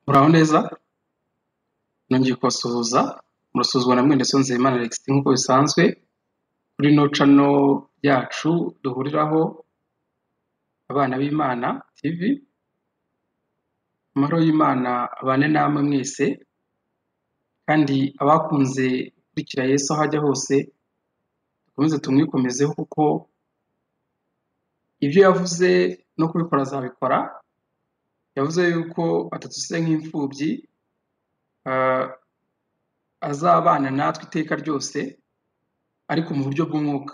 Muraho neza nongeye kubasuhuza murasuzwa na mwene Nzeyimana Alex nk'uko bisanzwe kuri no channel yacu duhuriraho abana b'Imana TV. Amahoro y'Imana abane namwe mwese kandi abakunze gukurikira Yesu aho ajya hose dukomeze tumwikomezeho kuko ibyo yavuze no kubikora azabikora. Yavuze yuko atatuse nk'imfubyi azabana natwe iteka ryose ariko mu buryo bw'umwuka.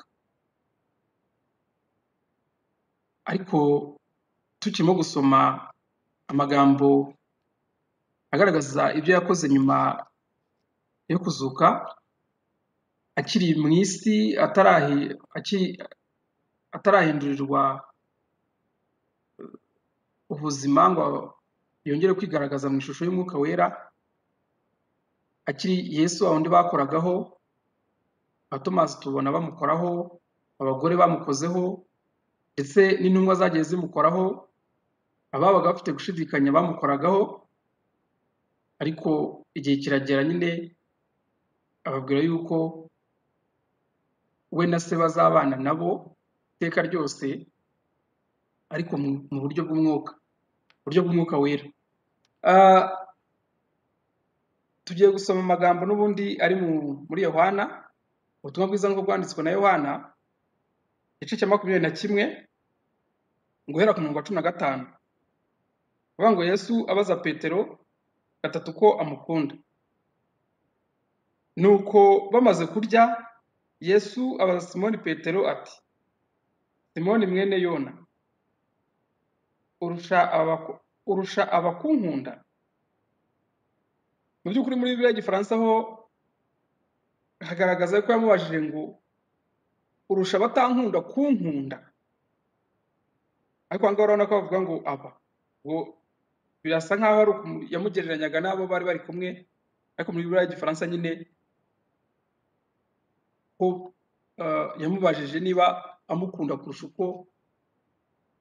Ariko tukirimo gusoma amagambo agaragaza ibyo yakoze nyuma yo kuzuka akiri mu isi atarahindurirwa ubuzima ngo yongere kwigaragaza mu ishusho y'umwuka wera, akiri Yesu wundi bakoragaho, Thomas tubona bamukoraho, abagore bamukozeho ndetse n'intumwa zagiye zimukoraho, ababaga bafite gushidikanya bamukoragaho. Ariko igihe kiragera nyine ababwira yuko we na se bazabana nabo iteka ryose ariko mu buryo bw'umwuka wera. Tugiye gusoma amagambo n'ubundi ari muri Yohana, ubutumwa bwiza nk'uko bwanditswe na Yohana igice cya 21 guhera ku murongo wa 15. Bavuga ngo Yesu abaza Petero gatatu ko amukunda. Nuko bamaze kurya Yesu abaza Simoni Petero ati, Simoni mwene Yona, urusha abakunkunda? Mu by'ukuri muri Bibiliya y'Igifaransa ho hagaragaza ko yamubajije ngo urusha abatankunda kunkunda. Ariko ngo urabona ko bavuga ngo aba ngo birasa nkaho ari yamugereranyaga nabo bari bari kumwe, ariko muri Bibiliya y'Igifaransa nyine ko yamubajije niba amukunda kurusha uko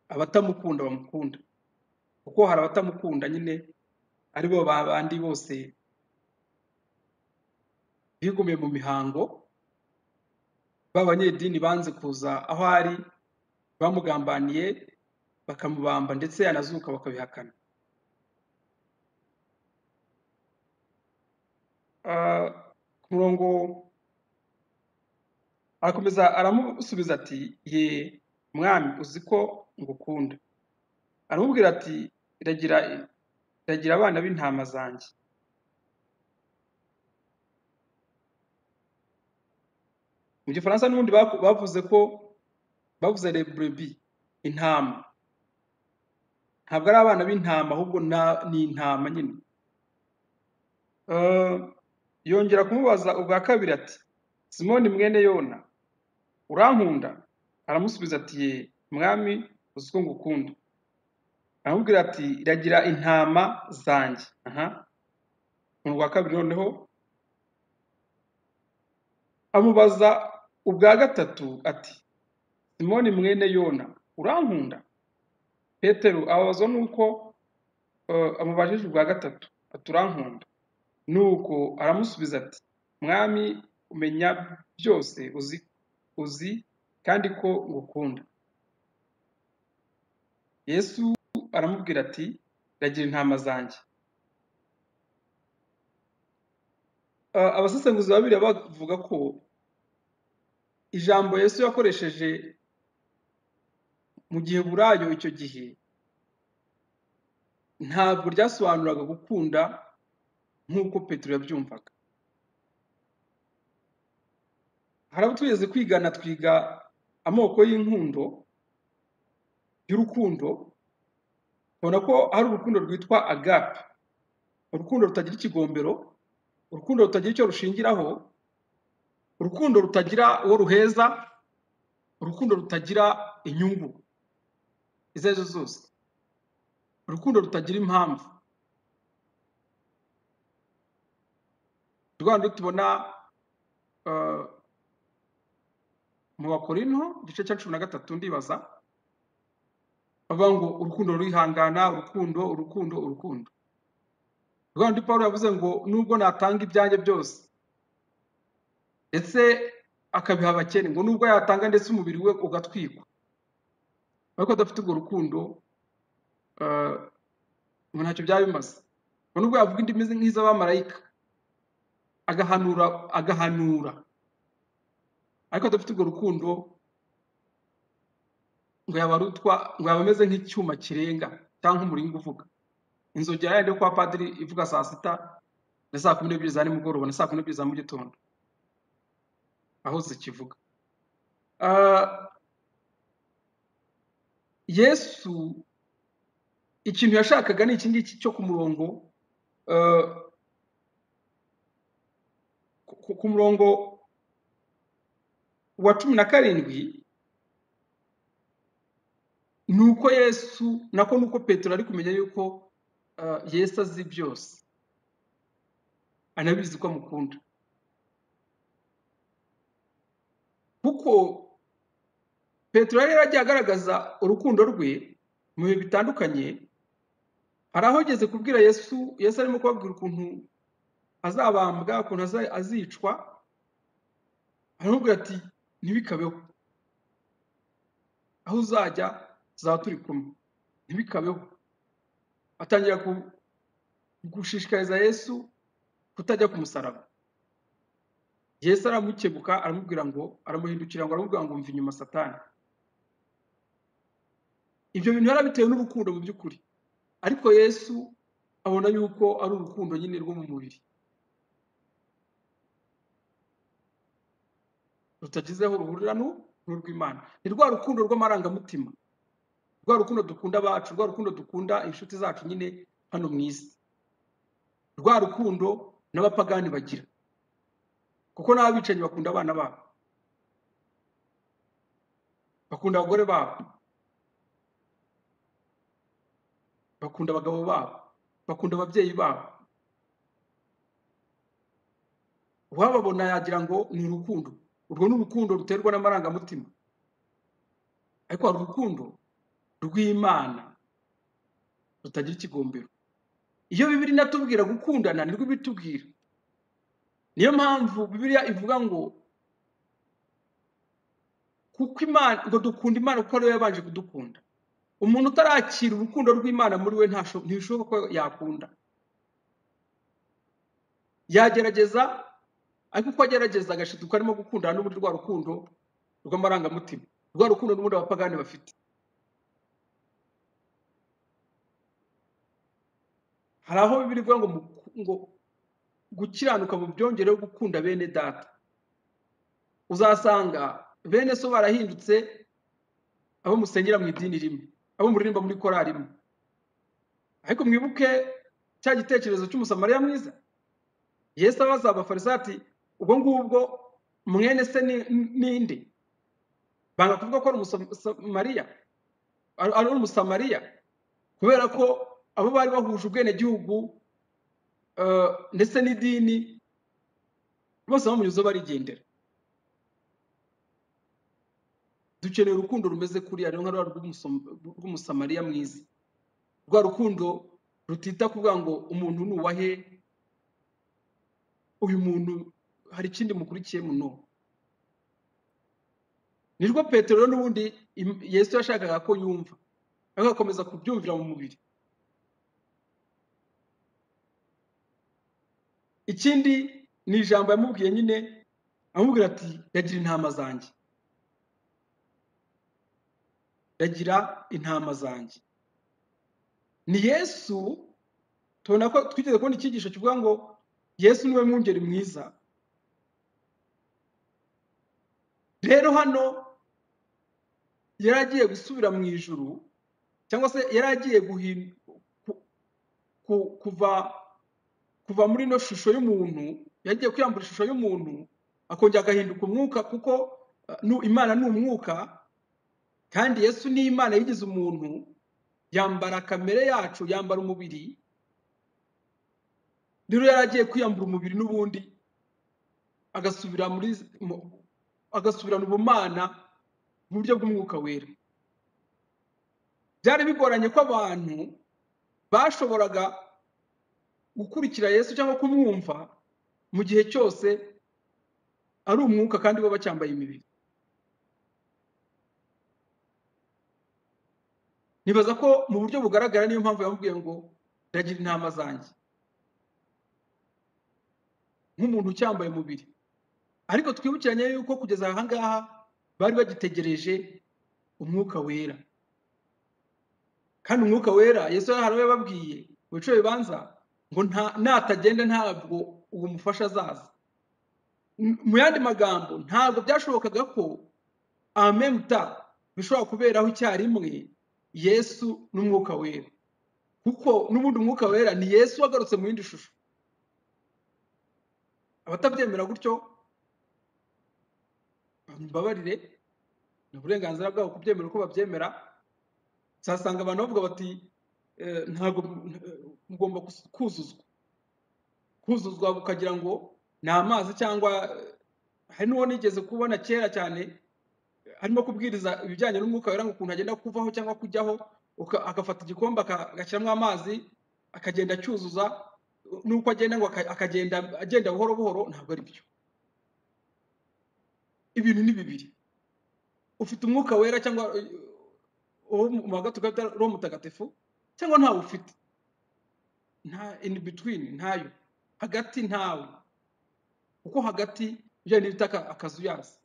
abatamukunda bamukunda, kuko hari abatamukunda nyine ari bo babandi bose bigumiye mu mihango, b'abanyedini banze kuza aho ari, bamugambaniye bakamubamba ndetse yanazuka bakabihakana. Ku murongo arakomeza aramusubiza ati, ye mwami uzi ko ngukunda. Aramubwira ati, iragira abana b'intama zanjye. Mu Gifaransa n'ubundi bavuze les brebis, intama. Ntabwo ari abana b'intama ahubwo ni intama nyine. Yongera kumubaza ubwa kabiri ati, Simoni mwene Yona, urankunda? Aramusubiza ati, ye mwami uzi ko ngukunda. Aramubwira ati, iragira intama zanjye. Mu rwa kabiri noneho amubaza ubwa gatatu ati, Simoni mwene Yona, urankunda? Petero ababazwa nuko amubajije ubwa gatatu ati, urankunda? Nuko aramusubiza ati, mwami umenya byose, uzi kandi ko ngukunda. Yesu aramubwira ati, iragira intama zanjye. Abasesenguzi ba Bibiliya bavuga ko ijambo Yesu yakoresheje mu gihe burayo icyo gihe ntabwo ryasobanuraga gukunda nk'uko Petero yabyumvaga. Hari abo twigeze kwigana, twiga amoko y'inkundo y'urukundo, tubona ko hari urukundo rwitwa agape, urukundo rutagira ikigombero, urukundo rutagira icyo rushingiraho, urukundo rutagira uwo ruheza, urukundo rutagira inyungu izo arizo zose, urukundo rutagira impamvu. Rwanda tubona mu Bakorinto igice cya 13 ndibaza, bavuga ngo urukundo rurihangana, urukundo. Rwanda Paulo yavuze ngo nubwo natanga ibyanjye byose ndetse akabiha abakene, ngo nubwo yatanga ndetse umubiri we ugatwikwa, ariko adafite urwo rukundo ngo ntacyo byaba bimaze. Ngo nubwo yavuga indimi nk'iz'abamarayika, agahanura ariko adafite urwo rukundo, ngo yabarutwa, ngo yaba ameze nk'icyuma kirenga cyangwa umuringa uvuga, inzogera yandi yo kwa padiri ivuga saa sita na saa 12 za nimugoroba na saa 12 za mu gitondo aho zikivuga. Yesu ikintu yashakaga ni iki ngiki cyo ku murongo ku murongo wa 17, nuko Yesu nako nuko Petero ari kumenya yuko Yesu azi byose, anabizi ko amukunda, kuko Petero yari yaragiye agaragaza urukundo rwe mu bihe bitandukanye. Hari aho ageze kubwira Yesu arimo kubabwira ukuntu azabambwa, ukuntu azicwa, aramubwira ati ntibikabeho, aho uzajya tuzaba turi kumwe, ntibikabeho. Atangira gushishikariza Yesu kutajya ku musaraba. Yesu aramukebuka, aramubwira ngo, aramuhindukira ngo, aramubwira ngo umva inyuma Satani. Ibyo bintu yarabitewe n'urukundo mu by'ukuri, ariko Yesu abona yuko ari urukundo nyine rwo mu mubiri, rutagizeho uruhurirano n'urw'Imana. Ni rwa rukundo rw'amarangamutima, rwa rukundo dukunda abacu, rwa rukundo dukunda inshuti zacu nyine hano mu isi, rwa rukundo n'abapagani bagira, kuko n'abicanyi bakunda abana babo, bakunda abagore babo, bakunda abagabo babo, bakunda ababyeyi babo. Uwababona yagira ngo ni urukundo. Urwo ni urukundo ruterwa n'amarangamutima, ariko hari urukundo rw'Imana rutagira ikigombero. Iyo Bibiliya inatubwira gukundana nirwo bitubwira. Niyo mpamvu Bibiliya ivuga ngo kuko Imana, ngo dukunda Imana kuko ariyo yabanje kudukunda. Umuntu utarakira urukundo rw'Imana muri we ntishoboka ko yakunda. Yagerageza, ariko uko agerageza agashiduka arimo gukundana n'ubundi rwa rukundo rw'amarangamutima, rwa rukundo n'ubundi abapagani bafite. Hari aho Bibiliya ivuga ngo gukiranuka mu byongereho gukunda bene data. Uzasanga bene so barahindutse abo musengera mu idini rimwe, abo muririmba muri korali imwe, ariko mwibuke cya gitekerezo cy'umusamariya mwiza. Yesu abaza abafarisayo ati ubwo ngubwo mwene se ninde? Banga kuvuga ko ari umusamariya, kubera ko abo bari bahuje ubwenegihugu ndetse n'idini, bose bamunyuze barigendera. Dukeneye urukundo rumeze kuriya rero nka rw'umusamariya mwiza, rwa rukundo rutita kuvuga ngo umuntu nuwahe, uyu muntu hari ikindi mukurikiye muno. Nirwo Petero n'ubundi Yesu yashakaga ko yumva, agakomeza kubyumvira mu mubiri. Ikindi ni ijambo yamubwiye nyine, amubwira ati yagira intama zanjye, yagira intama zanjye. Ni Yesu, tubona ko twigeze kubona icyigisho kivuga ngo Yesu niwe mwungeri mwiza. Rero hano yaragiye gusubira mu ijuru, cyangwa se yaragiye kuva muri no shusho y'umuntu, yagiye kwiyambura ishusho y'umuntu akongera agahinduka umwuka, kuko Imana ni umwuka kandi Yesu ni Imana yigize umuntu, yambara kamere yacu, yambara umubiri. Rero yaragiye kwiyambura umubiri n'ubundi agasubirana ubumana mu buryo bw'umwuka wera. Byari bigoranye ko abantu bashoboraga gukurikira Yesu cyangwa kumwumva mu gihe cyose ari umwuka kandi bo bacyambaye imibiri. Nibaza ko mu buryo bugaragara niyo mpamvu yamubwiye ngo ndagira intama zanjye nk'umuntu ucyambaye umubiri. Ariko twibukiranye yuko kugeza aha ngaha bari bagitegereje umwuka wera, kandi umwuka wera Yesu hari yababwiye mu bice bibanza ngo natagenda ntabwo uwo mufasha azaza. Mu yandi magambo ntabwo byashobokaga ko amemuta bishobora kuberaho icyarimwe Yesu n'umwuka wera, kuko n'ubundi umwuka wera ni Yesu wagarutse mu yindi shusho. Abatabyemera gutyo mbabarire, ni uburenganzira bwabo kubyemera uko babyemera. Uzasanga abantu bavuga bati ntabwo mugomba kuzuzwa bukagira ngo ni amazi, cyangwa hari n'uwo nigeze kubona kera cyane arimo kubwiriza ibijyanye n'umwuka wera ngo ukuntu agenda kuvaho cyangwa kujyaho, agafata igikombe agashyiramo amazi akagenda acyuzuza, nuko agenda ngo agenda buhoro buhoro. Ntabwo ari byo. Ibintu ni bibiri. Ufite umwuka wera cyangwa mu hagati ugahita Roho Mutagatifu, cyangwa ntawe ufite, nta in between, ntayo hagati, ntawe. Kuko hagati byo ni bitaka akazuyaza.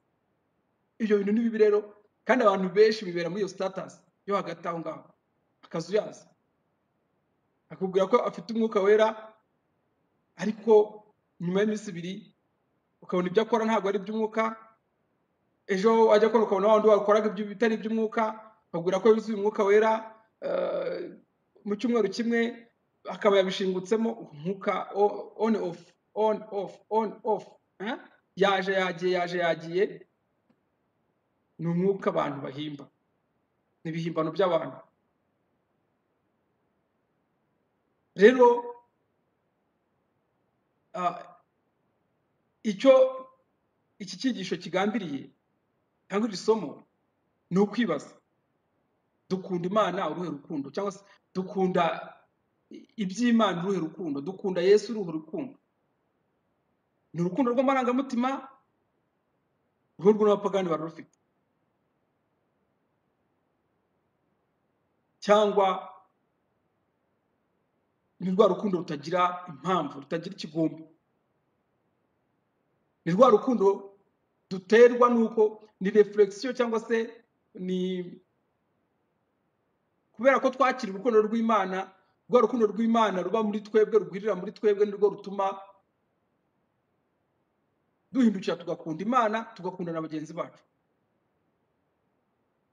Ibyo bintu ni bibi rero, kandi abantu benshi bibera muri iyo status yo hagati aho ngaho akazuyaza. Akubwira ko afite umwuka wera, ariko nyuma y'iminsi ibiri ukabona ibyo akora ntabwo ari iby'umwuka. Ejo ajya akora ukabona wandi wakoraga ibyo bitari iby'umwuka, akubwira ko yuzuye umwuka wera. Mu cyumweru kimwe akaba yabishingutsemo umwuka on off. Yaje yagiye. Ni umwuka abantu bahimba, ni ibihimbano by'abantu. Rero icyo iki cyigisho kigambiriye cyangwa iri somo ni ukwibaza, dukunda Imana uruhe rukundo, cyangwa se dukunda iby'Imana uruhe rukundo, dukunda Yesu uruhe rukundo? Ni urukundo rw'amarangamutima urwo n'abapagani barufite, cyangwa ni rwa rukundo rutagira impamvu, rutagira ikigomba? Ni rwa rukundo duterwa nuko ni reflexion, cyangwa se ni kubera ko twakira urukundo rw'Imana. Rwa rukundo rw'Imana ruba muri twebwe, rugwirira muri twebwe, nirwo rutuma duhindukira tugakunda Imana, tugakunda na bagenzi bacu.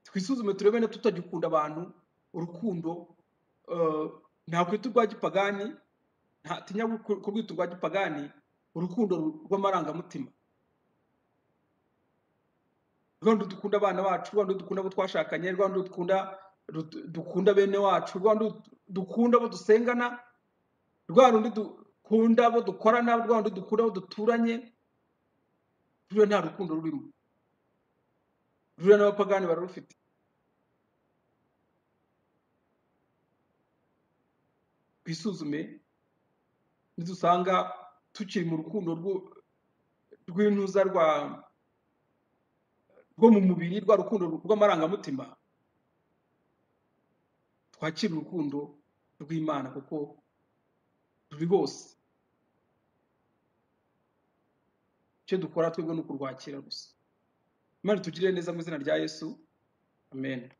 Twisuzume turebe niba tutagikunda abantu urukundo ntakwita urwa gipagani, ntatinya kurwita urwa gipagani, urukundo rw'amarangamutima. Rwanda dukunda abana bacu, Rwanda dukunda abo twashakanye, Rwanda dukunda bene wacu, Rwanda dukunda abo dusengana, Rwanda dukunda abo dukorana, Rwanda dukunda abo duturanye. Ruriya nta rukundo rurimo. Ruriya n'abapagani bararufite. Twisuzume nidusanga tukiri mu rukundo rw'intuza rwo mu mubiri, rwa rukundo rw'amarangamutima, twakira urukundo rw'Imana kuko ruri hose. Icyo dukora twebwe ni ukurwakira gusa. Imana itugirire neza mu izina rya Yesu, amen.